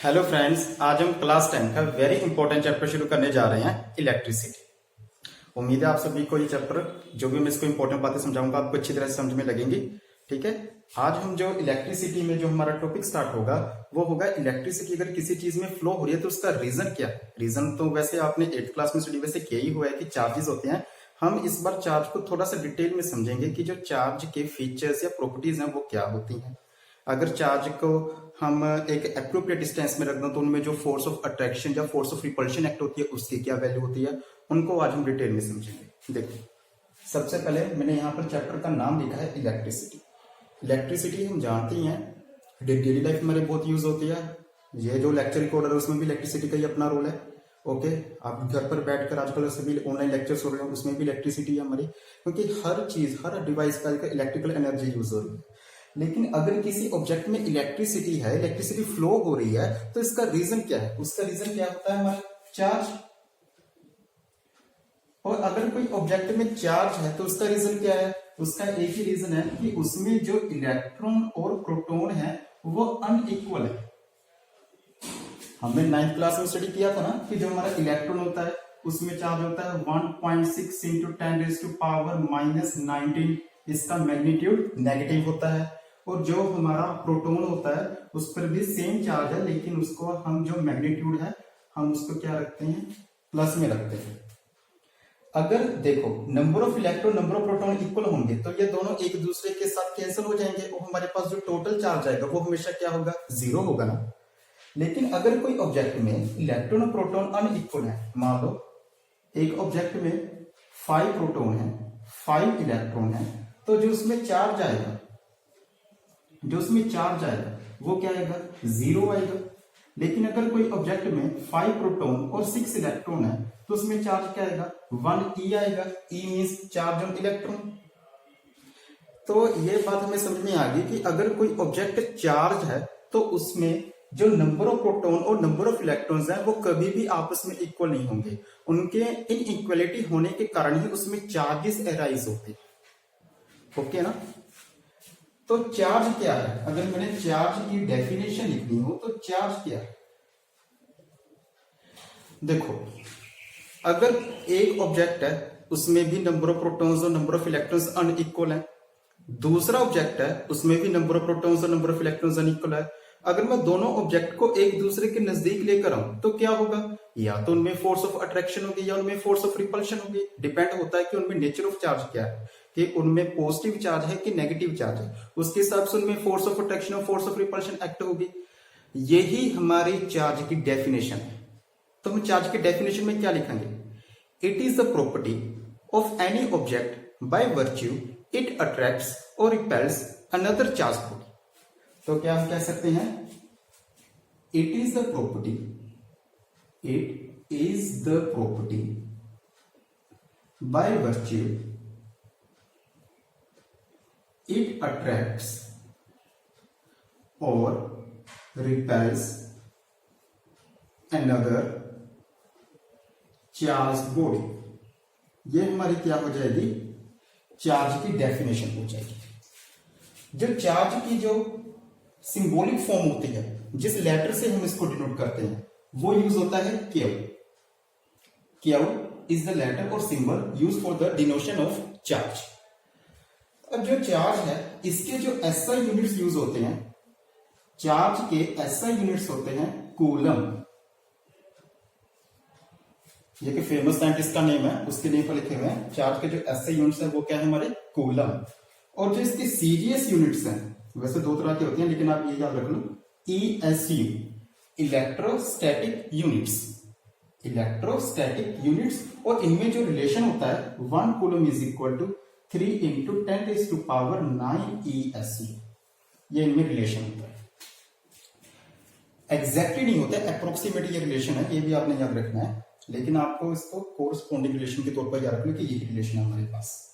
Hello friends, आज हम class 10 का वेरी इंपॉर्टेंट चैप्टर शुरू करने जा रहे हैं, इलेक्ट्रिसिटी। उम्मीद है आप सभी को ये चैप्टर जो भी मैं इसको इंपॉर्टेंट बातें समझाऊंगा आपको अच्छी तरह से समझ में लगेंगी। ठीक है, आज हम जो इलेक्ट्रिसिटी में जो हमारा टॉपिक स्टार्ट होगा वो होगा इलेक्ट्रिसिटी अगर किसी चीज में फ्लो हो रही है तो उसका रीजन क्या है। रीजन तो वैसे आपने 8th क्लास में स्टडी वैसे किया ही हुआ है कि चार्जेस होते हैं। हम इस बार चार्ज को थोड़ा सा डिटेल में समझेंगे कि जो चार्ज के फीचर्स या प्रॉपर्टीज हैं वो क्या होती हैं। अगर चार्ज को हम एक एप्रोप्रिएट डिस्टेंस में रख दें तो उनमें जो फोर्स ऑफ अट्रैक्शन या फोर्स ऑफ रिपल्शन एक्ट होती है उसकी क्या वैल्यू होती है, उनको आज हम डिटेल में समझेंगे। देखो, सबसे पहले मैंने यहाँ पर चैप्टर का नाम लिखा है इलेक्ट्रिसिटी। इलेक्ट्रिसिटी हम जानते ही हैं, डेली लाइफ में बहुत यूज होती है। ये जो लेक्चर रिकॉर्डर है उसमें भी इलेक्ट्रिसिटी का ही अपना रोल है। ओके, आप घर पर बैठकर आजकल सभी ऑनलाइन लेक्चर्स हो रहे हैं उसमें भी इलेक्ट्रिसिटी है हमारी, क्योंकि हर चीज हर डिवाइस का इलेक्ट्रिकल एनर्जी यूज हो रही है। लेकिन अगर किसी ऑब्जेक्ट में इलेक्ट्रिसिटी है, इलेक्ट्रिसिटी फ्लो हो रही है, तो इसका रीजन क्या है? उसका रीजन क्या होता है? हमारा चार्ज। और अगर कोई ऑब्जेक्ट में चार्ज है तो उसका रीजन क्या है? उसका एक ही रीजन है कि उसमें जो इलेक्ट्रॉन और प्रोटॉन है वो अनइक्वल है। हमने 9th क्लास में स्टडी किया था ना कि जो हमारा इलेक्ट्रॉन होता है उसमें चार्ज होता है 1.6 इंटू 10⁻⁻19। इसका मैग्नीट्यूड नेगेटिव होता है। और जो हमारा प्रोटॉन होता है उस पर भी सेम चार्ज है, लेकिन उसको हम जो मैग्नीट्यूड है हम उसको क्या रखते हैं? प्लस में रखते हैं। अगर देखो number of electron number of proton equal होंगे तो ये दोनों एक दूसरे के साथ कैंसिल हो जाएंगे और हमारे पास जो टोटल चार्ज आएगा वो हमेशा क्या होगा? जीरो होगा ना। लेकिन अगर कोई ऑब्जेक्ट में इलेक्ट्रॉन और प्रोटॉन अनइक्वल है, मान लो एक ऑब्जेक्ट में 5 प्रोटॉन है 5 इलेक्ट्रॉन है, तो जो उसमें चार्ज आएगा वो क्या आएगा? जीरो आएगा। लेकिन अगर कोई ऑब्जेक्ट में 5 प्रोटॉन और 6 इलेक्ट्रॉन है तो उसमें चार्ज क्या आएगा? 1 ई आएगा। ई मींस चार्ज ऑन इलेक्ट्रॉन। तो ये बात हमें समझ में आ गई कि अगर कोई ऑब्जेक्ट चार्ज है तो उसमें जो नंबर ऑफ प्रोटॉन और नंबर ऑफ इलेक्ट्रॉन्स हैं वो कभी भी आपस में इक्वल नहीं होंगे। उनके इनइक्वलिटी होने के कारण ही उसमें चार्जेस अराइज होते हैं। ओके ना। तो चार्ज क्या है? अगर मैंने चार्ज की डेफिनेशन लिखनी हो तो चार्ज क्या है? देखो, अगर एक ऑब्जेक्ट है उसमें भी नंबर ऑफ प्रोटॉन्स और नंबर ऑफ इलेक्ट्रॉन्स अनइक्वल है, दूसरा ऑब्जेक्ट है उसमें भी नंबर ऑफ प्रोटॉन्स और नंबर ऑफ इलेक्ट्रॉन्स अनइक्वल है, अगर मैं दोनों ऑब्जेक्ट को एक दूसरे के नजदीक लेकर आऊं तो क्या होगा? या तो उनमें फोर्स ऑफ अट्रैक्शन होगी या उनमें फोर्स ऑफ रिपल्शन होगी। डिपेंड होता है कि उनमें नेचर ऑफ चार्ज क्या है, कि उनमें पॉजिटिव चार्ज है कि नेगेटिव चार्ज है, उसके हिसाब से उनमें फोर्स ऑफ अट्रैक्शन और फोर्स ऑफ रिपल्शन एक्ट होगी। यही हमारी चार्ज की डेफिनेशन है। तो हम चार्ज की डेफिनेशन में क्या लिखेंगे? It is the property of any object by virtue it attracts और रिपेल्स अनदर चार्ज बॉडी। तो क्या हम कह सकते हैं? It is the property by virtue it attracts और रिपेल्स अनदर चार्ज बॉडी। ये हमारी क्या हो जाएगी? चार्ज की डेफिनेशन हो जाएगी। जो चार्ज की जो सिंबॉलिक फॉर्म होती है, जिस लेटर से हम इसको डिनोट करते हैं, वो यूज होता है Q. Q is the letter और symbol use for the denotation of charge. अब जो चार्ज है इसके जो एसआई यूनिट्स यूज होते हैं, चार्ज के एसआई यूनिट्स होते हैं कूलम। ये कि फेमस साइंटिस्ट का नेम है, उसके नेम पर लिखे हुए हैं। चार्ज के जो एसआई यूनिट्स हैं वो क्या है? हमारे कूलम। और जो इसकी सीरियस यूनिट्स हैं, वैसे 2 तरह की होती हैं लेकिन आप ये याद रख लो, ESU इलेक्ट्रोस्टैटिक यूनिट्स। और इनमें जो रिलेशन होता है 1 coulomb is equal to 3 into 10⁹9 ESU। ये इनमें रिलेशन होता है। एग्जैक्टली नहीं होता है, अप्रोक्सीमेट ये रिलेशन है, ये भी आपने याद रखना है। लेकिन आपको इसको कोरस्पॉन्डिंग रिलेशन के तौर पर याद रखना कि यही रिलेशन है हमारे पास।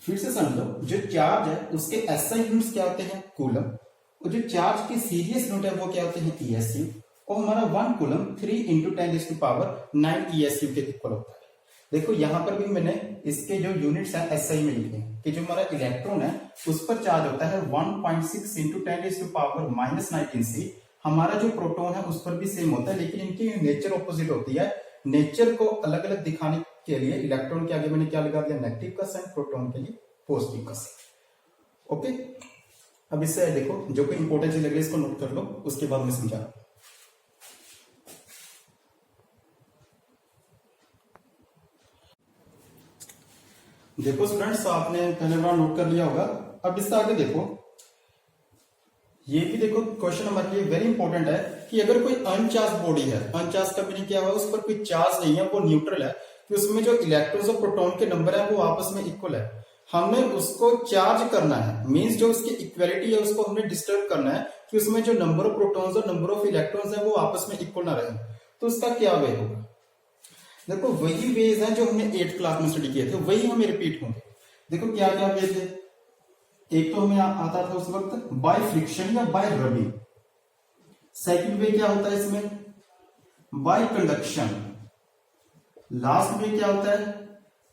फिर से समझ लो, जो चार्ज है उसके एसआई यूनिट्स क्या होते हैं? कूलम। और जो चार्ज की सीरियस यूनिट है वो क्या होते हैं? ESU। और हमारा 1 कूलम 3 इंटू 10⁻9 ESU के इक्वल होता है। देखो यहां पर भी मैंने इसके जो यूनिट्स हैं एसआई में लिखे हैं कि जो हमारा इलेक्ट्रॉन है उस पर चार्ज होता है 1.6 इंटू 10⁻⁻19 से हमारा जो प्रोटॉन है उस पर भी सेम होता है, लेकिन इनकी नेचर ऑपोजिट होती है। नेचर को अलग अलग दिखाने के लिए इलेक्ट्रॉन के आगे मैंने क्या लगा दिया, नेगेटिव का साइन, प्रोटॉन के लिए पॉजिटिव का साइन। ओके, अब इससे देखो जो कोई इंपॉर्टेंट चीज लग रही है इसको नोट कर लो, उसके बाद मैं समझा। देखो स्टूडेंट्स, आपने पहले बार नोट कर लिया होगा। अब इससे आगे देखो, ये भी देखो क्वेश्चन नंबर ये वेरी इंपॉर्टेंट है कि अगर कोई अनचार्ज बॉडी है, अनचार्ज का मीनिंग क्या हुआ, उस पर कोई चार्ज नहीं है, वो न्यूट्रल है, कि उसमें जो इलेक्ट्रॉन्स और प्रोटॉन के नंबर है वो आपस में इक्वल है। हमने उसको चार्ज करना है, मींस जो उसकी इक्वलिटी है उसको हमने डिस्टर्ब करना है कि उसमें जो नंबर ऑफ प्रोटॉन्स और नंबर ऑफ इलेक्ट्रॉन्स है वो आपस में इक्वल ना रहे। तो उसका क्या वे होगा, देखो वही वेज है जो हमने 8th क्लास में स्टडी किए थे, वही हमें रिपीट होंगे। देखो क्या क्या वेज है, एक तो हमें आता था उस वक्त बाय फ्रिक्शन या बाय रबिंग। सेकंड वे क्या होता है इसमें, बाय कंडक्शन। लास्ट में क्या होता है,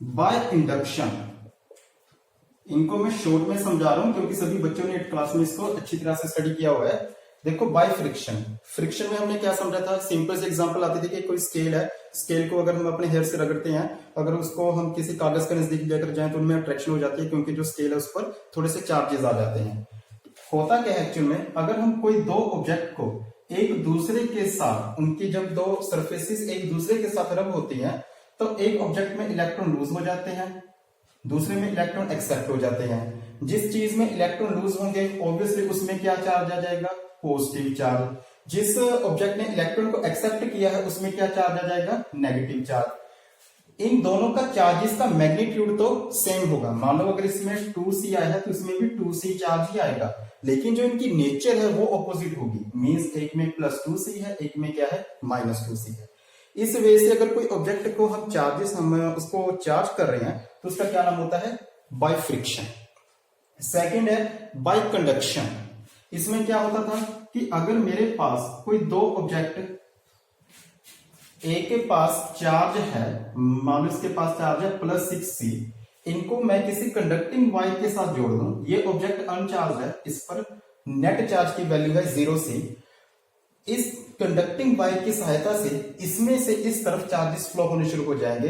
बाय इंडक्शन। इनको मैं शॉर्ट में समझा रहा हूं क्योंकि सभी बच्चों ने 8th क्लास में इसको अच्छी तरह से स्टडी किया हुआ है। देखो बाय फ्रिक्शन, फ्रिक्शन में हमने क्या समझा था, सिंपल से एग्जांपल आती थी कि कोई स्केल है, स्केल को अगर हम अपने हेयर से रगड़ते हैं, अगर उसको हम किसी कागज के नजदीक लेकर जाएं तो उनमें अट्रैक्शन हो जाती है, क्योंकि जो स्केल है उस पर थोड़े से चार्जेस आ जाते हैं। होता क्या है एक्चुअल में, अगर हम कोई दो ऑब्जेक्ट को एक दूसरे के साथ, उनकी जब दो सरफेसेस एक दूसरे के साथ रब होती हैं, तो एक ऑब्जेक्ट में इलेक्ट्रॉन लूज हो जाते हैं, दूसरे में इलेक्ट्रॉन एक्सेप्ट हो जाते हैं। जिस चीज में इलेक्ट्रॉन लूज होंगे ऑब्वियसली उसमें क्या चार्ज आ जाएगा, पॉजिटिव चार्ज। जिस ऑब्जेक्ट ने इलेक्ट्रॉन को एक्सेप्ट किया है उसमें क्या चार्ज आ जाएगा, नेगेटिव चार्ज। इन दोनों का चार्जेस का मैग्नीट्यूड तो सेम होगा। मान लो अगर इसमें 2c आया है तो इसमें भी 2c चार्ज ही आएगा, लेकिन जो इनकी नेचर है वो ऑपोजिट होगी। मींस एक में +2c है, एक में क्या है, -2c है। इस वजह से अगर कोई ऑब्जेक्ट को हम उसको चार्ज कर रहे हैं तो उसका क्या नाम होता है, बाय फ्रिक्शन। सेकंड है बाय कंडक्शन। इसमें क्या होता था कि अगर मेरे पास कोई दो ऑब्जेक्ट, एक के पास चार्ज है, मान लो इसके पास चार्ज है +6c, इनको मैं किसी कंडक्टिंग वायर के साथ जोड़ दूं, ये ऑब्जेक्ट अनचार्ज है, इस पर नेट चार्ज की वैल्यू है 0c। इस कंडक्टिंग वायर की सहायता से इसमें से इस तरफ चार्जेस फ्लो होने शुरू हो जाएंगे।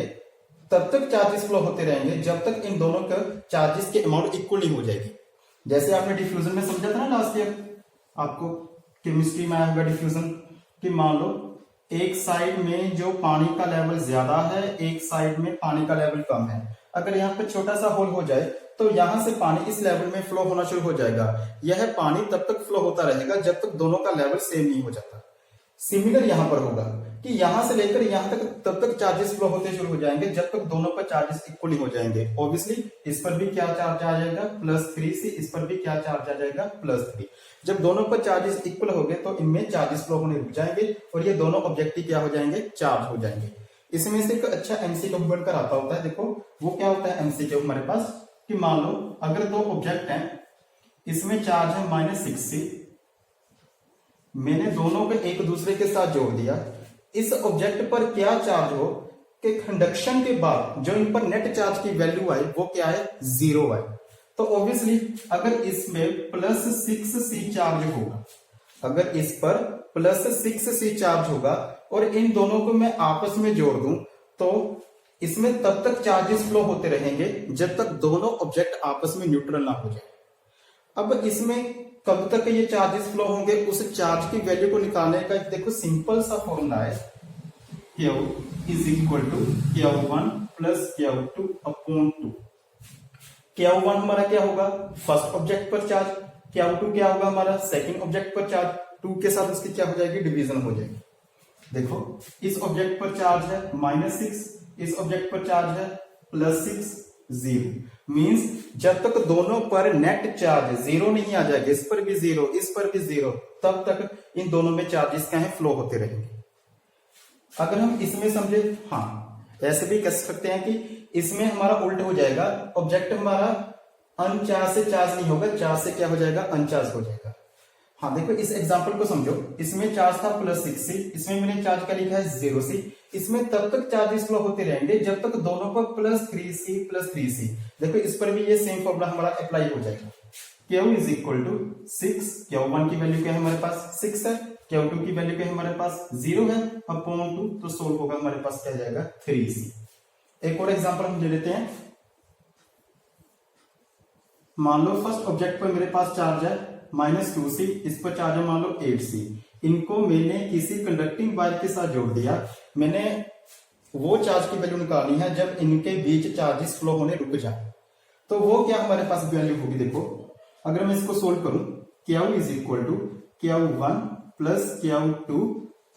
तब तक चार्जेस फ्लो होते रहेंगे जब तक इन दोनों का चार्जेस के अमाउंट इक्वल नहीं हो जाएगी। जैसे आपने डिफ्यूजन में समझा था ना लास्ट ईयर, आपको केमिस्ट्री में आया होगा डिफ्यूजन, कि मान लो एक साइड में जो पानी का लेवल ज्यादा है, एक साइड में पानी का लेवल कम है। अगर यहाँ पे छोटा सा होल हो जाए तो यहां से पानी इस लेवल में फ्लो होना शुरू हो जाएगा। यह पानी तब तक फ्लो होता रहेगा जब तक दोनों का लेवल सेम नहीं हो जाता। सिमिलर यहां पर होगा कि यहां से लेकर यहां तक तब तक चार्जेस फ्लो होते शुरू हो जाएंगे जब तक दोनों पर चार्जेस इक्वली हो जाएंगे। ऑब्वियसली इस पर भी क्या चार्ज आ जाएगा, +3c, इस पर भी क्या चार्ज आ जाएगा, +3। जब दोनों पर चार्जेस इक्वल हो गए तो इनमें चार्जेस फ्लो होने रुक जाएंगे और ये दोनों ऑब्जेक्ट क्या हो जाएंगे, चार्ज हो जाएंगे। इसमें से एक अच्छा एमसीक्यू बनकर आता होता है। देखो वो क्या होता है एमसीक्यू हमारे पास, कि मान लो अगर दो ऑब्जेक्ट हैं, इसमें चार्ज है -6c, मैंने दोनों को एक दूसरे के साथ जोड़ दिया। इस ऑब्जेक्ट पर क्या चार्ज हो कि कंडक्शन के बाद जो इन पर नेट चार्ज की वैल्यू आए वो क्या है, 0 आए। तो ऑब्वियसली अगर इसमें +6c चार्ज होगा, अगर इस पर +6c चार्ज होगा और इन दोनों को मैं आपस में जोड़ दूं तो इसमें तब तक चार्जेस फ्लो होते रहेंगे जब तक दोनों ऑब्जेक्ट आपस में न्यूट्रल ना हो जाए। अब इसमें कब तक ये चार्जेस फ्लो होंगे, उस चार्ज की वैल्यू को निकालने का देखो सिंपल सा फॉर्मूला है, Q = Q1 + Q2/2। Q1 हमारा क्या होगा, फर्स्ट ऑब्जेक्ट पर चार्ज, Q2 क्या होगा हमारा, सेकंड ऑब्जेक्ट पर चार्ज। 2 के साथ उसकी क्या हो जाएगी, डिवीजन हो जाएगी। देखो इस ऑब्जेक्ट पर चार्ज है -6, इस ऑब्जेक्ट पर चार्ज है +6, 0। मींस जब तक दोनों पर नेट चार्ज 0 नहीं आ जाएगा, इस पर भी 0, इस पर भी 0, तब तक इन दोनों में चार्जेस क्या है, फ्लो होते रहेंगे। अगर हम इसमें समझे, हाँ ऐसे भी कह सकते हैं कि इसमें हमारा उल्ट हो जाएगा, ऑब्जेक्ट हमारा अनचार्ज से चार्ज नहीं होगा, चार्ज से क्या हो जाएगा, अनचार्ज हो जाएगा। हाँ देखो इस एग्जांपल को समझो, इसमें चार्ज था +6c, इसमें मैंने चार्ज का लिखा है 0c। इसमें तब तक चार्जेस फ्लो होते रहेंगे जब तक दोनों पर +3c। देखो इस पर भी ये सेम फॉर्मूला हमारा अप्लाई हो जाएगा। Q is equal to 6, Q1 की वैल्यू क्या है हमारे पास 6 है, Q2 की वैल्यू क्या है हमारे पास 0 है, अपॉन 2 तो सोल्व होगा हमारे पास क्या जाएगा 3c। एक और एग्जांपल हम ले लेते हैं। मान लो फर्स्ट ऑब्जेक्ट पर मेरे पास चार्ज है -2c, इस पर चार्ज है मान लो 8c। इनको मैंने किसी कंडक्टिंग वायर के साथ जोड़ दिया। मैंने वो चार्ज की वैल्यू निकालनी है जब इनके बीच चार्जेस फ्लो होने रुक जाए, तो वो क्या हमारे पास वैल्यू होगी। देखो अगर मैं इसको सोल्व करूं, Q is equal to Q1 plus Q2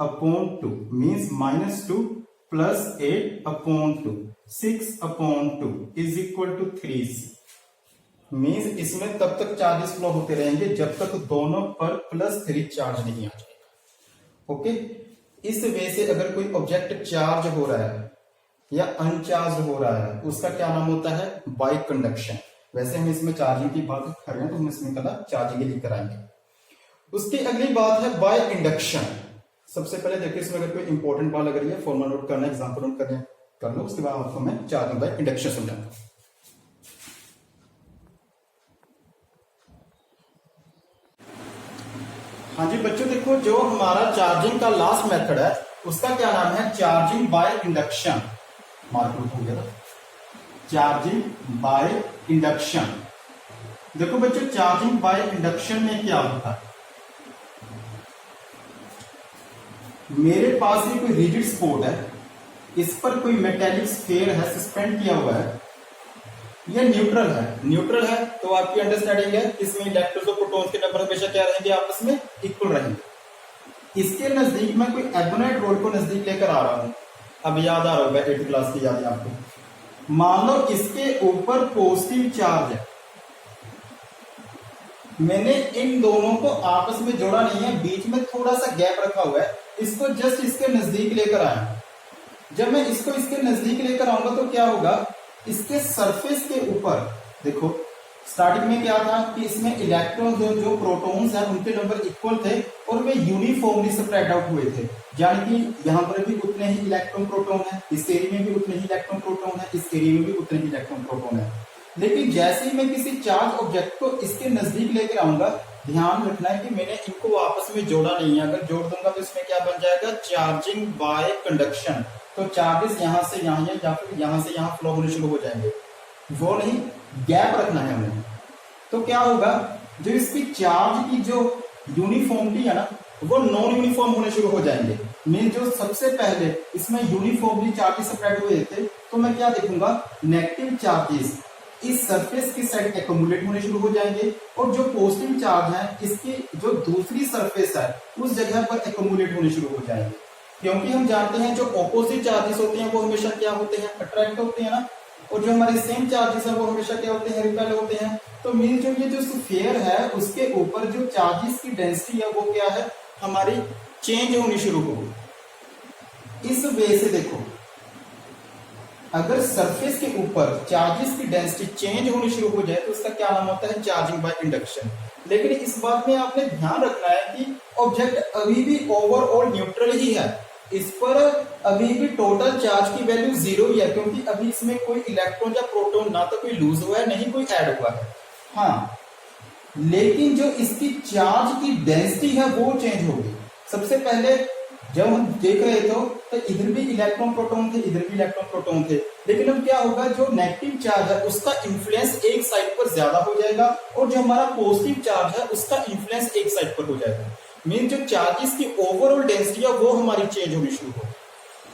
upon 2 means -2 plus 8 upon 2, 6 upon 2 is equal to 3c। Means इसमें तब तक चार्जेस फ्लो होते रहेंगे जब तक दोनों पर +3 चार्ज नहीं आ जाएगा। ओके, इस वे से अगर कोई ऑब्जेक्ट चार्ज हो रहा है या अनचार्ज हो रहा है उसका क्या नाम होता है बाय कंडक्शन। वैसे हम इसमें चार्जिंग की बात कर रहे हैं तो हम इसमें कला चार्जिंग ही कराएंगे। उसकी अगली बात है बाय इंडक्शन। सबसे पहले देखिए इसमें अगर कोई इंपॉर्टेंट बात लग रही है फॉर्मूला नोट करना, एग्जांपल नोट करना कर लो, उसके बाद आपको मैं चार्जिंग बाय इंडक्शन समझाऊंगा। हाँ जी बच्चों, देखो जो हमारा चार्जिंग का लास्ट मेथड है उसका क्या नाम है चार्जिंग बाय इंडक्शन। मार्क हो गया, चार्जिंग बाय इंडक्शन। देखो बच्चों चार्जिंग बाय इंडक्शन में क्या होता है, मेरे पास ये कोई रिजिड स्पॉट है, इस पर कोई मेटेलिक स्फीयर है सस्पेंड किया हुआ है, ये न्यूट्रल है। न्यूट्रल है तो आपकी अंडरस्टैंडिंग है इसमें इलेक्ट्रॉन्स और प्रोटॉन्स के नंबर हमेशा क्या रहेंगे आपस में इक्वल रहेंगे। इसके नजदीक मैं कोई एबोनाइट रोड को नजदीक लेकर आ रहा हूं, अब याद आ रहा होगा 8th क्लास की याद है आपको। मान लो इसके ऊपर पॉजिटिव चार्ज है, मैंने इन दोनों को आपस में जोड़ा नहीं है, बीच में थोड़ा सा गैप रखा हुआ है, इसको जस्ट इसके नजदीक लेकर आया। जब मैं इसको इसके नजदीक लेकर आऊंगा तो क्या होगा, इसके सरफेस के ऊपर देखो स्टार्टिंग में क्या था कि इसमें इलेक्ट्रॉन जो प्रोटॉन्स हैं उनके नंबर इक्वल थे और वे यूनिफॉर्मली स्प्रेड आउट हुए थे, यानी कि यहाँ पर भी उतने ही इलेक्ट्रॉन प्रोटॉन है, इस एरिया में भी उतने ही इलेक्ट्रॉन प्रोटॉन है, इस एरिया में भी उतने ही इलेक्ट्रॉन प्रोटॉन है। लेकिन जैसे ही मैं किसी चार्ज ऑब्जेक्ट को इसके नजदीक लेकर आऊंगा, ध्यान रखना है कि मैंने इनको आपस में जोड़ा नहीं है। अगर जोड़ दूंगा तो इसमें क्या बन जाएगा चार्जिंग बाय कंडक्शन। तो चार्जेस यहां से यहां या फिर यहां से यहां फ्लो होने शुरू हो जाएंगे, वो नहीं गैप रखना है हमें। तो क्या होगा, जो इसकी चार्ज की जो यूनिफॉर्मिटी है ना वो नॉन यूनिफॉर्म होने शुरू हो जाएंगे। मीन जो सबसे पहले इसमें यूनिफॉर्मली चार्जेस स्प्रेड हुए थे तो मैं क्या देखूंगा नेगेटिव चार्जेस इस सरफेस की साइड एक्यूमुलेट होने शुरू हो जाएंगे और जो पॉजिटिव चार्ज है इसकी जो दूसरी सरफेस है उस जगह पर एक्यूमुलेट होने शुरू हो जाएंगे। क्योंकि हम जानते हैं जो ऑपोजिट चार्जेस होते हैं वो हमेशा क्या होते हैं अट्रैक्ट होते हैं ना, और जो हमारे सेम चार्जेस हैं वो हमेशा क्या होते हैं रिपेल होते हैं। तो मीन जो ये जो स्फीयर है उसके ऊपर जो चार्जेस की डेंसिटी है वो क्या है हमारी चेंज होनी शुरू होगी। इस वे से देखो अगर सरफेस के ऊपर चार्जेस की डेंसिटी चेंज होनी शुरू हो जाए तो उसका क्या नाम होता है चार्जिंग बाय इंडक्शन। लेकिन इस बात में आपने ध्यान रखना है कि ऑब्जेक्ट अभी भी ओवरऑल न्यूट्रल ही है, इस पर अभी भी टोटल चार्ज की वैल्यू 0 ही है, क्योंकि अभी इसमें कोई इलेक्ट्रॉन या प्रोटॉन ना तो कोई लूज हुआ है नहीं कोई ऐड हुआ है। हाँ, लेकिन जो इसकी चार्ज की डेंसिटी है वो चेंज होगी। सबसे पहले जब हम देख रहे थे तो इधर भी इलेक्ट्रॉन प्रोटॉन थे, इधर भी इलेक्ट्रॉन प्रोटॉन थे, लेकिन अब क्या होगा जो नेगेटिव चार्ज है उसका इन्फ्लुएंस एक साइड पर ज्यादा हो जाएगा और जो हमारा पॉजिटिव चार्ज है उसका इन्फ्लुएंस एक साइड पर हो जाएगा। मीन जो चार्जेस की ओवरऑल डेंसिटी है वो हमारी चेंज होनी शुरू हो।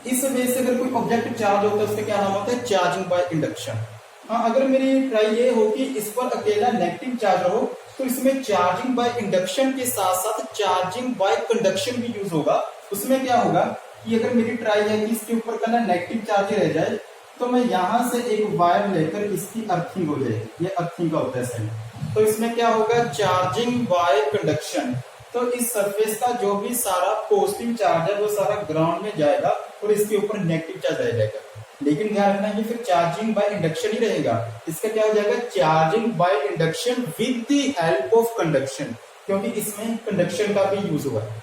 इस वजह से अगर कोई ऑब्जेक्ट चार्ज होता है उसका क्या नाम होता है चार्जिंग बाय इंडक्शन। हाँ, अगर मेरी ट्राई ये हो कि इस पर अकेला नेगेटिव चार्ज हो तो इसमें चार्जिंग बाय इंडक्शन के साथ साथ चार्जिंग बाय कंडक्शन भी यूज होगा। उसमें क्या होगा कि अगर मेरी ट्राई है कि इसके ऊपर का नेगेटिव चार्ज रह जाए तो मैं यहां से एक वायर लेकर इसकी अर्थिंग हो जाएगी, ये अर्थिंग का होता है सही। तो इसमें क्या होगा चार्जिंग बाय कंडक्शन। तो इस सरफेस का जो भी सारा पॉजिटिव चार्ज है वो सारा ग्राउंड में जाएगा और इसके ऊपर नेगेटिव चार्ज रह जाएगा। लेकिन ध्यान रखना ये फिर चार्जिंग बाय इंडक्शन ही रहेगा, इसका क्या हो जाएगा charging by induction with the help of conduction, क्योंकि इसमें कंडक्शन का भी यूज हुआ है।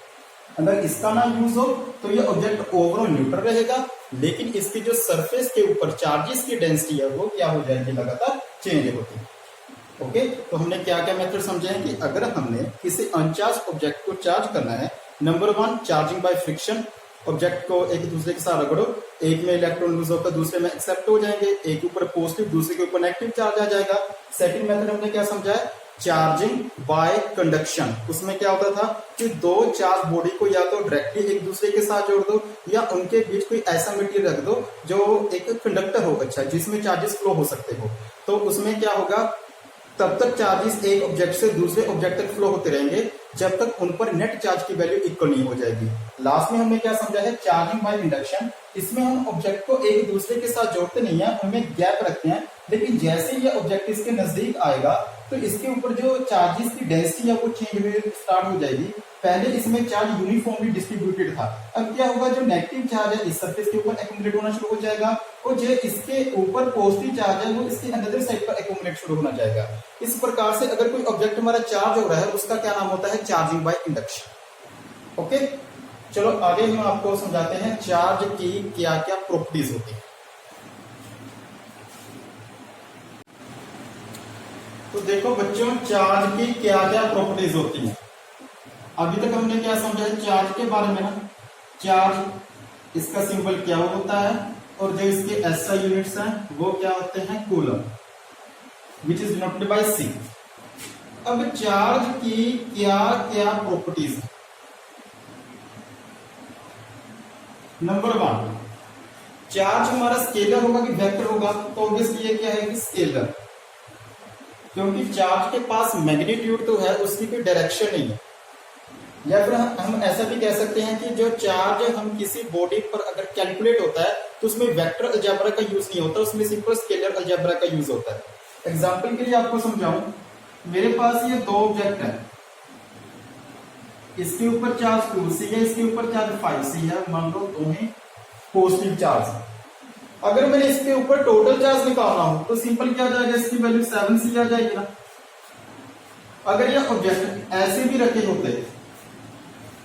अगर इसका ना यूज हो तो ये ऑब्जेक्ट ओवरऑल न्यूट्रल रहेगा, लेकिन इसकी जो सरफेस के ऊपर चार्जेस की डेंसिटी है वो क्या हो जाएगी लगातार चेंज होती है। ओके, तो हमने क्या क्या मेथड समझे हैं कि अगर हमने किसी अनचार्ज ऑब्जेक्ट को चार्ज करना है, number 1 charging by friction, object को एक दूसरे के साथ रगड़ो, एक में इलेक्ट्रॉन लूज होकर दूसरे में एक्सेप्ट हो जाएंगे, एक ऊपर पॉजिटिव दूसरे के ऊपर नेगेटिव चार्ज आ जाएगा। सेकंड मेथड हमने क्या समझा है, चार्जिंग बाय कंडक्शन। उसमें क्या होता था कि दो चार्ज बॉडी को या तो डायरेक्टली एक दूसरे के साथ जोड़ दो या उनके बीच कोई ऐसा मटेरियल रख दो जो एक कंडक्टर हो, अच्छा, जिसमें चार्जेस फ्लो हो सकते हो। तो उसमें क्या होगा, तब तक चार्जेस एक ऑब्जेक्ट से दूसरे ऑब्जेक्ट तक फ्लो होते रहेंगे जब तक उन पर नेट चार्ज की वैल्यू इक्वल नहीं हो जाएगी। लास्ट में हमने क्या समझा है, चार्जिंग बाय इंडक्शन। इसमें हम ऑब्जेक्ट को एक दूसरे के साथ जोड़ते नहीं है, उनमें गैप रखते हैं, लेकिन जैसे ये ऑब्जेक्ट इसके नजदीक आएगा तो इसके ऊपर जो चार्जेस की डेंसिटी है वो चेंज हुई स्टार्ट हो जाएगी। पहले इसमें चार्ज यूनिफॉर्मली डिस्ट्रीब्यूटेड था, अब क्या होगा, जो नेगेटिव चार्ज है इस सरफेस के ऊपर एक्यूमुलेट होना शुरू हो जाएगा और जो इसके ऊपर पॉजिटिव चार्ज है वो इसके अनदर साइड पर एक्यूमुलेट शुरू होना जाएगा। इस प्रकार से अगर कोई ऑब्जेक्ट हमारा चार्ज हो रहा है उसका क्या नाम होता है, चार्जिंग बाय इंडक्शन। ओके, चलो आगे हम आपको समझाते हैं चार्ज की क्या क्या प्रॉपर्टीज होती है। तो देखो बच्चों, चार्ज की क्या क्या प्रॉपर्टीज होती हैं। अभी तक हमने क्या समझा है चार्ज के बारे में ना, चार्ज इसका सिंबल क्या होता है और जो इसके एसआई यूनिट्स हैं वो क्या होते हैं, coulomb, which is denoted by C. अब चार्ज की क्या क्या प्रॉपर्टीज है। नंबर 1, चार्ज हमारा स्केलर होगा कि वेक्टर होगा, तो ऑब्वियसली ये क्या है कि स्केलर, क्योंकि चार्ज के पास मैग्नीट्यूड तो है, उसकी कोई डायरेक्शन नहीं है। या फिर हम ऐसा भी कह सकते हैं कि जो चार्ज हम किसी बॉडी पर अगर कैलकुलेट होता है तो उसमें वेक्टर अलजेब्रा का यूज नहीं होता, उसमें सिंपल स्केलर अलजेब्रा का यूज होता है। एग्जांपल के लिए आपको समझाऊं, मेरे पास ये दो ऑब्जेक्ट है, इसके ऊपर चार्ज 2c है, इसके ऊपर चार्ज 5c है, मान लो दोनों पॉजिटिव चार्ज। अगर मैंने इसके ऊपर टोटल चार्ज निकालना हो तो सिंपल क्या आ जाएगा, इसकी वैल्यू 7c आ जाएगी ना। अगर ये ऑब्जेक्ट ऐसे भी रखे होते,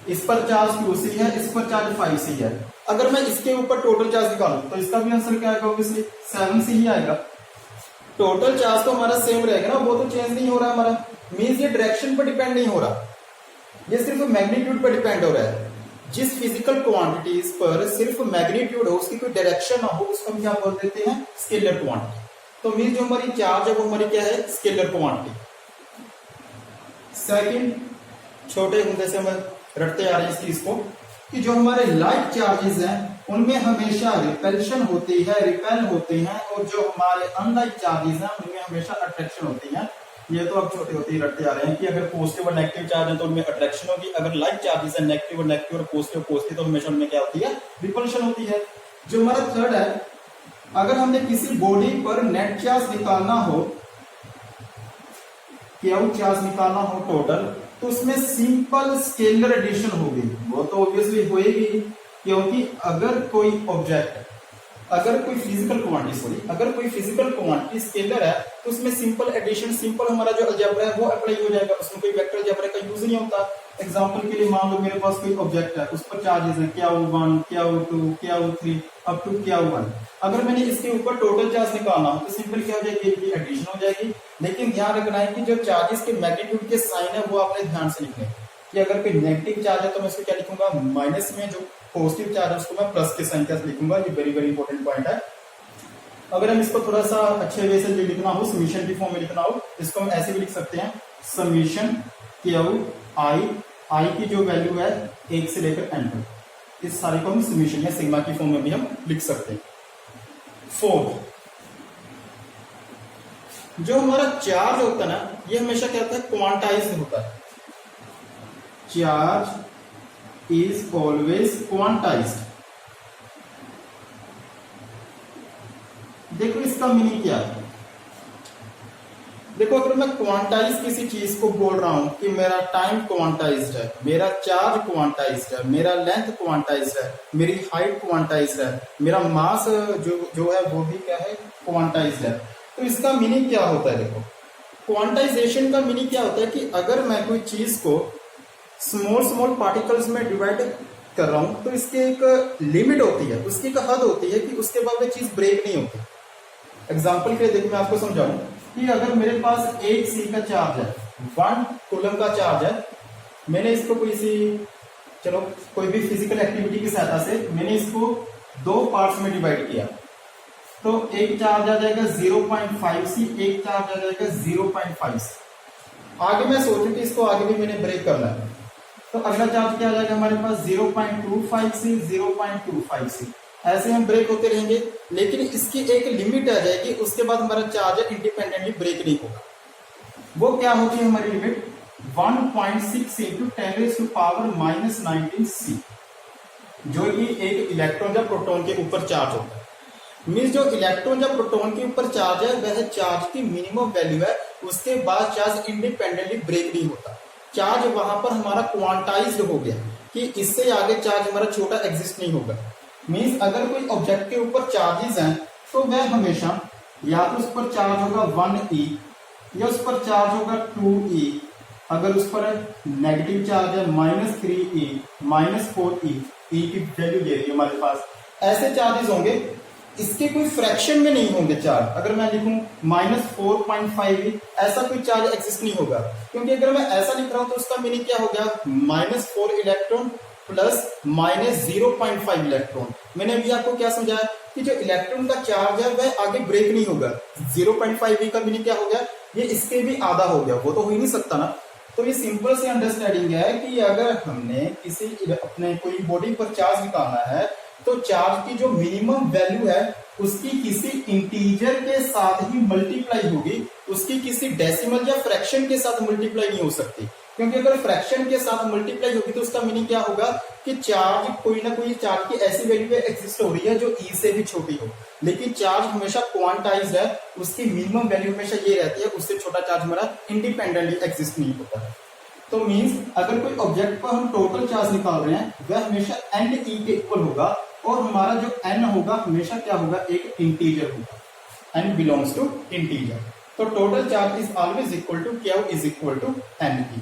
इस पर चार्ज 2c है, इस पर चार्ज 5c है, अगर मैं इसके ऊपर टोटल चार्ज निकालूं तो इसका भी आंसर क्या आएगा, ऑब्वियसली 7c ही आएगा। टोटल चार्ज तो हमारा सेम रहेगा ना, वो तो चेंज नहीं हो रहा हमारा, मींस ये डायरेक्शन पर डिपेंड नहीं हो रहा, ये सिर्फ मैग्नीट्यूड पर डिपेंड हो रहा है। जिस फिजिकल क्वांटिटीज पर सिर्फ मैग्नीट्यूड हो, उसकी कोई डायरेक्शन ना हो, उसको हम क्या बोल देते हैं, स्केलर क्वांटिटी। तो मींस जो हमारी चार्ज है वो हमारी क्या है, स्केलर क्वांटिटी। सेकंड, छोटे होने से हम रटते आ रहे हैं इस चीज को कि जो हमारे लाइट चार्जेस हैं उनमें हमेशा रिपल्शन होती है, रिपेल होते हैं, और जो हमारे अनलाइट चार्जेस हैं उनमें हमेशा अट्रैक्शन होती है। ये तो अब छोटे होते ही रटते आ रहे हैं कि अगर पॉजिटिव और नेगेटिव चार्ज है तो उनमें अट्रैक्शन होगी, अगर लाइट चार्जेस है नेगेटिव और नेगेटिव और पॉजिटिव तो हमेशा उनमें क्या होती है, रिपल्शन होती है। जो हमारा थर्ड है, अगर हमने किसी बॉडी पर नेट चार्ज निकालना हो, क्यू चार्ज निकालना हो टोटल, तो उसमें सिंपल स्केलर एडिशन होगी, वो तो ऑब्वियसली होएगी, क्योंकि अगर कोई ऑब्जेक्ट, अगर कोई फिजिकल क्वांटिटी स्केलर है तो उसमें सिंपल एडिशन, सिंपल हमारा जो अलजेब्रा है वो अप्लाई हो जाएगा, उसमें कोई वेक्टर अलजेब्रा का यूज नहीं होता। एग्जांपल के लिए मान लो मेरे पास कोई ऑब्जेक्ट है, उस पर चार्जेस हैं Q1, Q2, Q3 up to Q1। अगर मैंने इसके ऊपर टोटल चार्ज निकालना हो तो सिंपल क्या हो जाएगी, इनकी एडिशन हो जाएगी। लेकिन ध्यान रखना है कि जो चार्जेस के मैग्नीट्यूड के साइन है वो आपने ध्यान से लिखने कि अगर कोई नेगेटिव चार्ज है तो मैं इसको क्या लिखूंगा, माइनस में, जो पॉजिटिव चार्ज है उसको मैं प्लस के साइन के साथ लिखूंगा। ये वेरी वेरी इंपॉर्टेंट पॉइंट है। अगर हम इसको थोड़ा सा अच्छे वे से लिखना हो, समीशन की फॉर्म में लिखना हो, इसको हम ऐसे भी लिख सकते हैं, समीशन आई की जो वैल्यू है 1 से लेकर n तक, इस सारे को हम समीशन या सिग्मा की फॉर्म में भी हम लिख सकते हैं। फोर्थ, जो हमारा चार्ज होता है ना, ये हमेशा क्या होता है, क्वांटाइज्ड होता है। Charge is always quantized. देखो इसका मीनिंग क्या है, देखो अगर मैं क्वांटाइज किसी चीज को बोल रहा हूं कि मेरा टाइम क्वांटाइज्ड है, मेरा चार्ज क्वांटाइज्ड है, मेरा लेंथ क्वांटाइज्ड है, मेरी हाइट क्वांटाइज्ड है, मेरा मास जो है वो भी क्या है, क्वांटाइज्ड है, तो इसका मीनिंग क्या होता है। देखो क्वांटाइजेशन का मीनिंग क्या होता है कि अगर मैं कोई चीज को स्मॉल पार्टिकल्स में डिवाइड कर रहा हूं तो इसकी एक लिमिट होती है, उसकी एक हद होती है कि उसके बाद वो चीज ब्रेक नहीं होती। एग्जाम्पल के लिए देखो मैं आपको समझाऊं, कि अगर मेरे पास एक सी का चार्ज है, 1 कूलम का चार्ज है, मैंने इसको चलो कोई भी फिजिकल एक्टिविटी की सहायता से मैंने इसको 2 पार्ट्स में डिवाइड किया, तो एक चार्ज आ जाएगा 0.5 सी, एक चार्ज आ जाएगा 0.5 सी। आगे मैं सोचूं कि इसको आगे भी मैंने ब्रेक करना है, तो अगला चार्ज क्या आ जाएगा हमारे पास 0.25 सी, 0.25 सी। ऐसे हम ब्रेक होते रहेंगे, लेकिन इसकी एक लिमिट आ जाएगी, उसके बाद हमारा चार्ज इंडिपेंडेंटली ब्रेक नहीं होगा। वो क्या होती है हमारी लिमिट? 1.6 इंटू 10⁻⁻19 सी, जो कि एक इलेक्ट्रॉन या प्रोटॉन के ऊपर चार्ज होता है। मीन्स जो इलेक्ट्रॉन या प्रोटॉन के ऊपर चार्ज है वह चार्ज की मिनिमम वैल्यू है, उसके बाद चार्ज इंडिपेंडेंटली ब्रेक नहीं होता। चार्ज वहां पर हमारा क्वांटाइज्ड हो गया कि इससे आगे चार्ज हमारा छोटा एग्जिस्ट नहीं होगा। मीन्स अगर कोई ऑब्जेक्ट के ऊपर चार्जेस हैं तो वह हमेशा या तो उस पर चार्ज होगा 1e या उस पर चार्ज होगा 2e। अगर उस पर नेगेटिव चार्ज है -3e, -4e, e की वैल्यू दे रही है हमारे पास, ऐसे चार्जेस होंगे। इसके कोई फ्रैक्शन में नहीं होंगे चार्ज। अगर मैं लिखूं -4.5e, ऐसा कोई चार्ज एक्सिस्ट नहीं होगा, क्योंकि अगर मैं ऐसा लिख रहा हूं तो उसका मीनिंग क्या हो गया? -4 इलेक्ट्रॉन प्लस -0.5 इलेक्ट्रॉन। मैंने अभी आपको क्या समझाया कि जो इलेक्ट्रॉन का चार्ज है वह आगे ब्रेक नहीं होगा। 0.5e का मीनिंग क्या हो गया? ये इसके भी आधा हो गया, वो तो हो ही नहीं सकता ना। तो ये सिंपल सी अंडरस्टैंडिंग है कि अगर हमने किसी अपने कोई बॉडी पर चार्ज निकालना है तो चार्ज की जो मिनिमम वैल्यू है उसकी किसी इंटीजर के साथ ही मल्टीप्लाई होगी, उसकी किसी डेसिमल या फ्रैक्शन के साथ मल्टीप्लाई नहीं हो सकती। क्योंकि अगर फ्रैक्शन के साथ मल्टीप्लाई होगी तो उसका मीनिंग क्या होगा कि चार्ज कोई ना कोई चार्ज की ऐसी वैल्यू पे एग्जिस्ट हो रही है जो ई से भी छोटी हो। लेकिन चार्ज हमेशा क्वांटाइज्ड है, उसकी मिनिमम वैल्यू हमेशा ये रहती है, उससे छोटा चार्ज हमारा इंडिपेंडेंटली एग्जिस्ट नहीं होता। तो मीन्स अगर कोई ऑब्जेक्ट पर हम टोटल चार्ज निकाल रहे हैं वह हमेशा एन ई के इक्वल होगा, और हमारा जो एन होगा हमेशा क्या होगा? एक इंटीजर होगा। N belongs to integer. तो total charge is always equal to Q is equal to N e.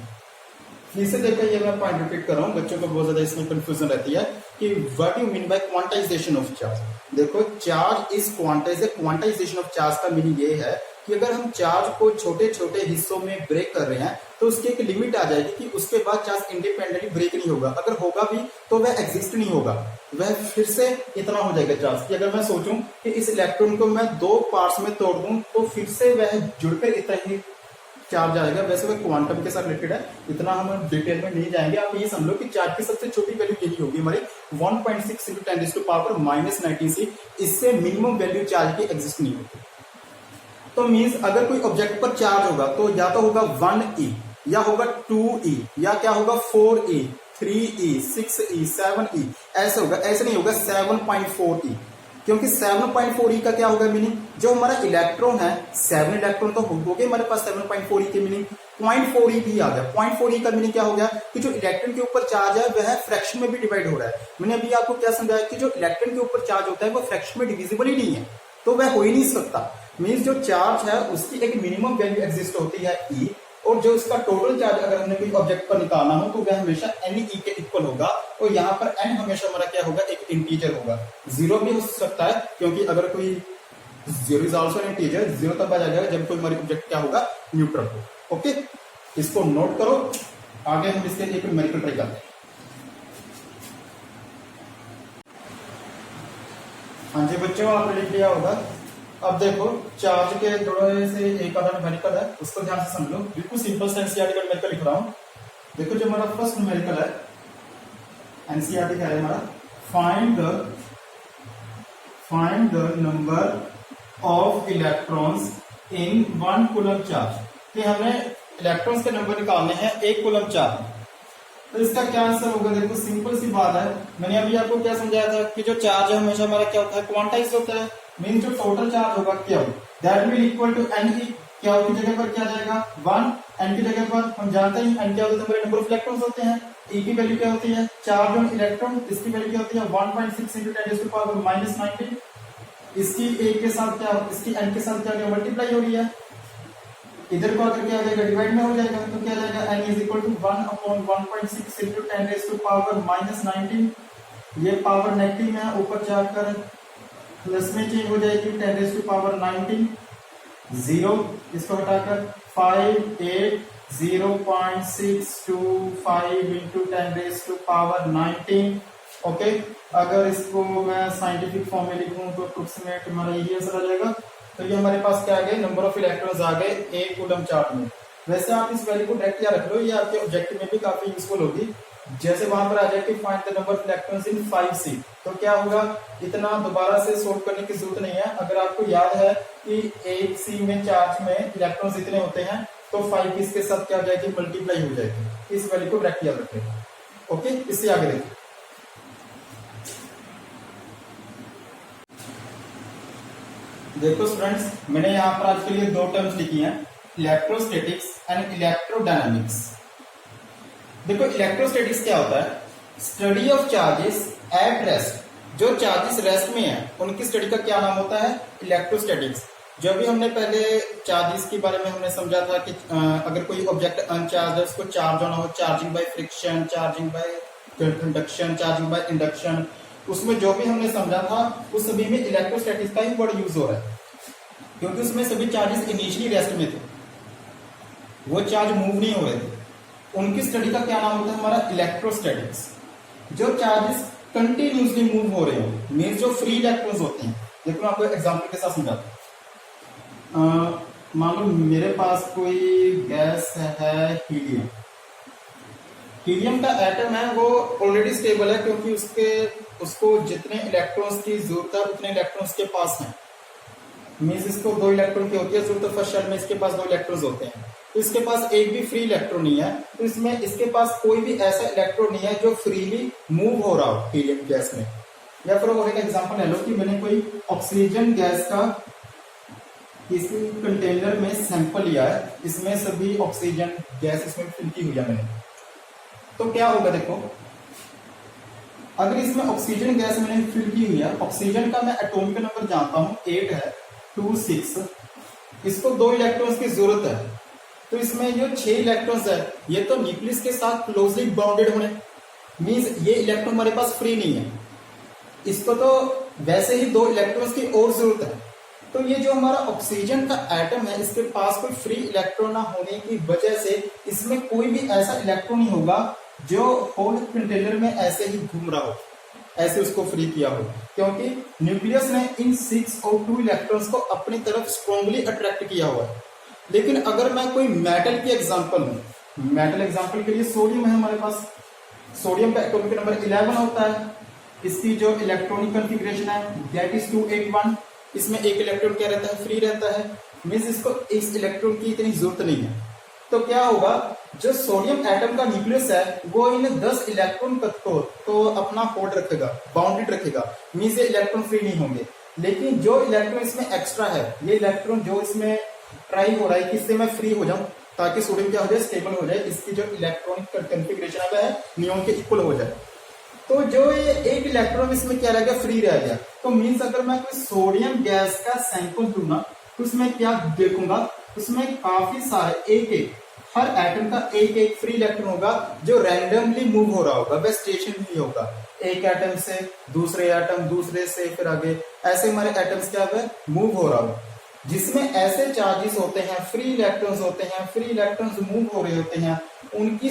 फिर से देखो, ये मैं पॉइंट रिपीट कर रहा हूँ, बच्चों को बहुत ज्यादा इसमें कंफ्यूजन रहती है कि what you mean by quantization of charge. देखो, charge is quantize. Quantization of charge का मीनिंग ये है कि अगर हम चार्ज को छोटे छोटे हिस्सों में ब्रेक कर रहे हैं तो उसकी एक लिमिट आ जाएगी कि उसके बाद चार्ज इंडिपेंडेंटली ब्रेक नहीं होगा। अगर होगा भी तो वह एग्जिस्ट नहीं होगा, वह फिर से इतना हो जाएगा चार्ज कि अगर मैं सोचूं कि इस इलेक्ट्रॉन को मैं 2 पार्ट्स में तोड़ दूं तो फिर से वह जुड़कर इतना ही चार्ज आएगा। वैसे वह क्वांटम के साथ रिलेटेड है, इतना हम डिटेल में नहीं जाएंगे। आप ये समझो कि चार्ज की सबसे छोटी वैल्यू यही होगी हमारी 1.6 × 10⁻⁻19 सी। इससे मिनिमम वैल्यू चार्ज की एग्जिस्ट नहीं होती। तो मींस अगर कोई ऑब्जेक्ट पर चार्ज होगा तो या तो होगा 1e या होगा 2e या क्या होगा 4e, 3e, 6e, 7e, ऐसे होगा। ऐसे नहीं होगा 7.4e, क्योंकि 7.4e का क्या होगा मीनिंग? जो हमारा इलेक्ट्रॉन है 7 इलेक्ट्रॉन तो हो गए हमारे पास 7.4e की मीनिंग। 0.4e भी आ गया। 0.4e का मीनिंग क्या हो गया कि जो इलेक्ट्रॉन के ऊपर चार्ज है वह फ्रैक्शन में भी डिवाइड हो रहा है। मैंने अभी आपको क्या समझाया कि जो इलेक्ट्रॉन के ऊपर चार्ज होता है वो फ्रैक्शन में डिविजिबल ही नहीं है, तो वह हो ही नहीं सकता। मीन्स जो चार्ज है उसकी एक मिनिमम वैल्यू एग्जिस्ट होती है ई, और जो उसका टोटल चार्ज अगर हमने कोई ऑब्जेक्ट पर निकालना हो तो वह हमेशा एन ई के इक्वल होगा। और यहाँ पर एन हमेशा हमारा क्या होगा? एक इंटीजर होगा। 0 भी हो सकता है, क्योंकि अगर कोई 0 इज ऑल्सो इंटीजर, 0 तब आ जाएगा जब कोई हमारी ऑब्जेक्ट क्या होगा? न्यूट्रल हो। ओके, इसको नोट करो। आगे हम इसके लिए न्यूमेरिकल ट्राई करते हैं। हाँ जी बच्चों, आपने लिख लिया होगा। अब देखो, चार्ज के थोड़े से एक आधा न्यूमेरिकल है, उसको ध्यान से समझ लो। बिल्कुल सिंपल सा एनसीईआरटी का न्यूमेरिकल लिख रहा हूं। देखो, जो हमारा फर्स्ट न्यूमेरिकल है, एनसीईआरटी का है हमारा, find the number of electrons in 1 coulomb charge. कि हमें इलेक्ट्रॉन्स के नंबर निकालने हैं 1 कूलम चार्ज। तो इसका क्या आंसर होगा? देखो, सिंपल सी बात है। मैंने अभी आपको क्या समझाया था कि जो चार्ज है हमेशा हमारा क्या होता है? क्वांटाइज होता है। मीन जो टोटल चार्ज होगा Q, that will equal to N E. Q की जगह पर क्या जाएगा? 1। एन की जगह पर हम जानते हैं एन क्या होता है? हमारे नंबर ऑफ इलेक्ट्रॉन्स होते हैं। ई की वैल्यू क्या होती है? चार्ज ऑन इलेक्ट्रॉन, इसकी वैल्यू क्या होती है? 1.6 × 10⁻⁻19। इसकी एक के साथ क्या, इसकी एन के साथ क्या मल्टीप्लाई हो रही है। इधर को अगर क्या हो जाएगा? डिवाइड में हो जाएगा, तो क्या जाएगा? n is equal to 1/1.6 × 10⁻⁻19। ये पावर नेगेटिव में ऊपर जाकर प्लस में चेंज हो जाएगी 10⁻19। 0, इसको हटाकर 5, 8, 0.625 इंटू 10⁻19। ओके, अगर इसको मैं साइंटिफिक फॉर्म में लिखूं तो अप्रोक्सीमेट हमारा यही आंसर आ जाएगा। तो ये हमारे पास क्या आ गए, नंबर ऑफ इलेक्ट्रॉन्स आ गए एक कूलम चार्ज में। वैसे आप इस वैल्यू को डायरेक्ट याद रख लो, ये आपके ऑब्जेक्टिव में भी काफी यूजफुल होगी। जैसे वहां पर आ जाए कि find the number of electrons in 5C, तो क्या होगा, इतना दोबारा से सोल्व करने की जरूरत नहीं है। अगर आपको याद है कि 1C में चार्ज में इलेक्ट्रॉन्स इतने होते हैं, तो 5 इसके साथ क्या हो जाएगी, मल्टीप्लाई हो जाएगी। इस वैल्यू को डायरेक्ट याद रखेगा। ओके, इससे आगे देखिए, देखो स्टूडेंट्स, मैंने यहाँ पर आज के लिए दो टर्म्स लिखी हैं, इलेक्ट्रोस्टैटिक्स एंड इलेक्ट्रोडायनामिक्स। देखो इलेक्ट्रोस्टैटिक्स क्या होता है, study of charges at rest. जो चार्जेस रेस्ट में है उनकी स्टडी का क्या नाम होता है, इलेक्ट्रोस्टैटिक्स। जो भी हमने पहले चार्जेस के बारे में हमने समझा था कि अगर कोई ऑब्जेक्ट अनचार्ज है उसको चार्ज होना हो, charging by friction, charging by conduction, charging by induction, उसमें जो भी हमने समझा था उस सभी में इलेक्ट्रोस्टैटिक्स का ही वर्ड यूज हो रहा है, क्योंकि उसमें सभी चार्जेस इनिशियली रेस्ट में थे, वो चार्ज मूव नहीं हो रहे थे। उनकी स्टडी का क्या नाम होता है हमारा, इलेक्ट्रोस्टैटिक्स। जो चार्जेस कंटिन्यूसली मूव हो रहे हो, मीन्स जो फ्री इलेक्ट्रॉन्स होते हैं। देखो मैं आपको एग्जांपल के साथ समझाता हूँ। मान लो मेरे पास कोई गैस है हीलियम। हीलियम का एटम है वो ऑलरेडी स्टेबल है, क्योंकि उसको जितने इलेक्ट्रॉन्स की जरूरत है उतने इलेक्ट्रॉन्स के पास हैं। मीन्स इसको 2 इलेक्ट्रॉन की होती है जरूरत, फर्स्ट शेल में इसके पास 2 इलेक्ट्रॉन्स होते हैं, तो इसके पास एक भी फ्री इलेक्ट्रॉन नहीं है। तो इसमें इसके पास कोई भी ऐसा इलेक्ट्रॉन नहीं है जो फ्रीली मूव हो रहा हो हीलियम गैस में। या फिर और एक एग्जांपल ले लो कि मैंने कोई ऑक्सीजन गैस का किसी कंटेनर में सैंपल लिया है, इसमें सभी ऑक्सीजन गैस इसमें फिल की हुई है मैंने, तो क्या होगा, देखो अगर इसमें ऑक्सीजन गैस मैंने फिल की हुई है, ऑक्सीजन का मैं एटॉमिक नंबर जानता हूं 8 है, 2, 6, इसको 2 इलेक्ट्रॉन्स की जरूरत है, तो इसमें जो 6 इलेक्ट्रॉन्स है ये तो न्यूक्लियस के साथ क्लोजली बाउंडेड होने, मींस ये इलेक्ट्रॉन हमारे पास फ्री नहीं है, इसको तो वैसे ही 2 इलेक्ट्रॉन्स की और जरूरत है। तो ये जो हमारा ऑक्सीजन का एटम है इसके पास कोई फ्री इलेक्ट्रॉन ना होने की वजह से इसमें कोई भी ऐसा इलेक्ट्रॉन नहीं होगा जो होल कंटेनर में ऐसे ही घूम रहा हो, ऐसे उसको फ्री किया हो, क्योंकि न्यूक्लियस ने इन 6 और 2 इलेक्ट्रॉन्स को अपनी तरफ स्ट्रांगली अट्रैक्ट किया हुआ है। लेकिन अगर मैं कोई मेटल की एग्जांपल लूं, मेटल एग्जांपल के लिए सोडियम है हमारे पास, सोडियम का एटॉमिक नंबर 11 होता है, इसकी जो इलेक्ट्रॉनिक कॉन्फ़िगरेशन है दैट इज 281, इसमें एक इलेक्ट्रॉन क्या रहता है, फ्री रहता है, मींस इसको इस इलेक्ट्रॉन की इतनी जरूरत नहीं है। तो क्या होगा, जो सोडियम एटम का न्यूक्लियस है वो इन 10 इलेक्ट्रॉन को तो अपना होल्ड रखेगा, बाउंडेड रखेगा, मींस ये इलेक्ट्रॉन फ्री नहीं होंगे। लेकिन जो इलेक्ट्रॉन इसमें एक्स्ट्रा है, ये इलेक्ट्रॉन जो इसमें ट्राई हो रहा है कि इससे मैं फ्री हो जाऊं ताकि सोडियम क्या हो जाए, स्टेबल हो जाए, इसकी जो इलेक्ट्रॉनिक कॉन्फ़िगरेशन है वह नियॉन के इक्वल हो जाए। तो जो ये एक इलेक्ट्रॉन इसमें क्या रह गया, फ्री रह गया। तो मींस अगर मैं कोई सोडियम गैस का सैंपल लूंगा तो उसमें क्या देखूंगा, उसमें काफी सारे एक हर एटम का एक फ्री इलेक्ट्रॉन होगा जो रैंडमली मूव हो रहा होगा, वह स्टेशनरी होगा, एक एटम से दूसरे एटम, दूसरे से फिर आगे, ऐसे हमारे एटम्स क्या है मूव हो रहा होगा। जिसमें ऐसे चार्जेस होते हैं, फ्री इलेक्ट्रॉन्स होते हैं, फ्री इलेक्ट्रॉन्स मूव हो रहे होते हैं, उनकी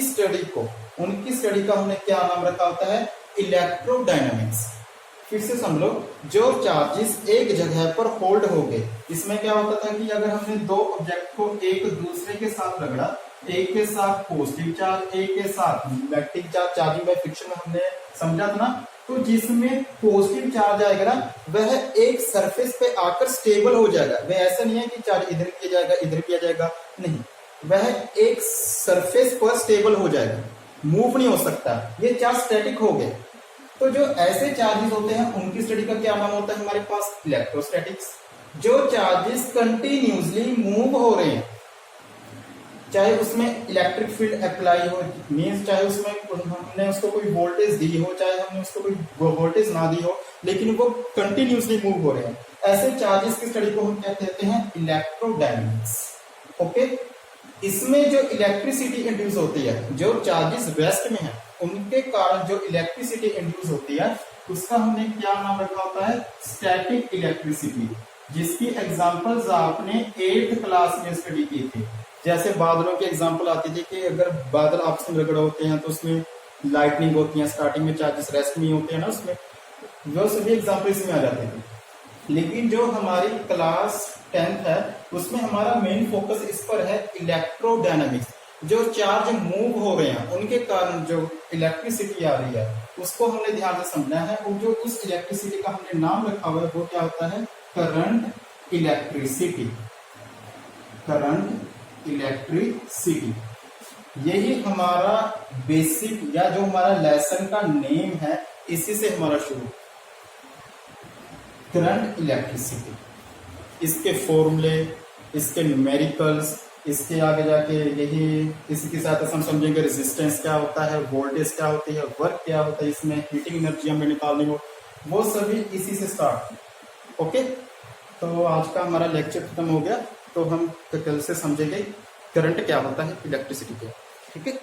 स्टडी का हमने क्या नाम रखा होता है, इलेक्ट्रोडायनामिक्स। फिर से समझ लो, जो चार्जेस एक जगह पर होल्ड हो गए, इसमें क्या होता था कि अगर हमने 2 ऑब्जेक्ट को एक दूसरे के साथ रगड़ा, एक के साथ पॉजिटिव चार्ज, एक के साथ negative charge, charging by friction में हमने समझा था ना, तो जिसमें पॉजिटिव चार्ज आएगा ना वह एक सरफेस पे आकर स्टेबल हो जाएगा। वह ऐसा नहीं है कि चार्ज इधर किया जाएगा इधर किया जाएगा, नहीं, वह एक सरफेस पर स्टेबल हो जाएगा, मूव नहीं हो सकता, ये चार्ज स्टैटिक हो गए। तो जो ऐसे चार्जेस होते हैं उनकी स्टडी का क्या नाम होता है हमारे पास, इलेक्ट्रोस्टैटिक्स। जो चार्जेस कंटिन्यूसली मूव हो रहे हैं, चाहे उसमें इलेक्ट्रिक फील्ड अप्लाई हो, मींस चाहे उसमें हमने उसको कोई वोल्टेज दी हो, चाहे हमने उसको कोई वोल्टेज ना दी हो, लेकिन वो कंटिन्यूसली मूव हो रहे हैं, ऐसे चार्जेस की स्टडी को हम क्या कहते हैं, इलेक्ट्रोडायनामिक्स। ओके, इसमें जो इलेक्ट्रिसिटी इंड्यूस होती है, जो चार्जेस रेस्ट में है उनके कारण जो इलेक्ट्रिसिटी इंड्यूस होती है उसका हमने क्या नाम रखा होता है, स्टैटिक इलेक्ट्रिसिटी। जिसकी एग्जांपल्स आपने 8th क्लास में स्टडी की थी। जैसे बादलों की एग्जांपल आती थी कि अगर बादल आपस में रगड़ होते हैं तो उसमें लाइटनिंग होती है, स्टार्टिंग में चार्जेस रेस्ट में होते हैं ना, उसमें वो सभी एग्जांपल इसमें आ जाते थे। लेकिन जो हमारी क्लास 10th है उसमें हमारा मेन फोकस इस पर है इलेक्ट्रोडायनामिक्स। जो चार्ज मूव हो रहे हैं उनके कारण जो इलेक्ट्रिसिटी आ रही है उसको हमने ध्यान से समझना है, और जो उस इलेक्ट्रिसिटी का हमने नाम रखा हुआ है वो क्या होता है, करंट इलेक्ट्रिसिटी। करंट इलेक्ट्रिसिटी, यही हमारा बेसिक या जो हमारा लेसन का नेम है, इसी से हमारा शुरू, करंट इलेक्ट्रिसिटी। इसके फॉर्मूले, इसके न्यूमेरिकल्स, इसके आगे जाके यही इसी के साथ हम समझेंगे रेजिस्टेंस क्या होता है, वोल्टेज क्या होती है, वर्क क्या होता है, इसमें हीटिंग एनर्जी हमें निकालनी हो, वो सभी इसी से स्टार्ट। ओके, तो आज का हमारा लेक्चर खत्म हो गया। तो हम कल से समझेंगे करंट क्या होता है, इलेक्ट्रिसिटी क्या, ठीक है।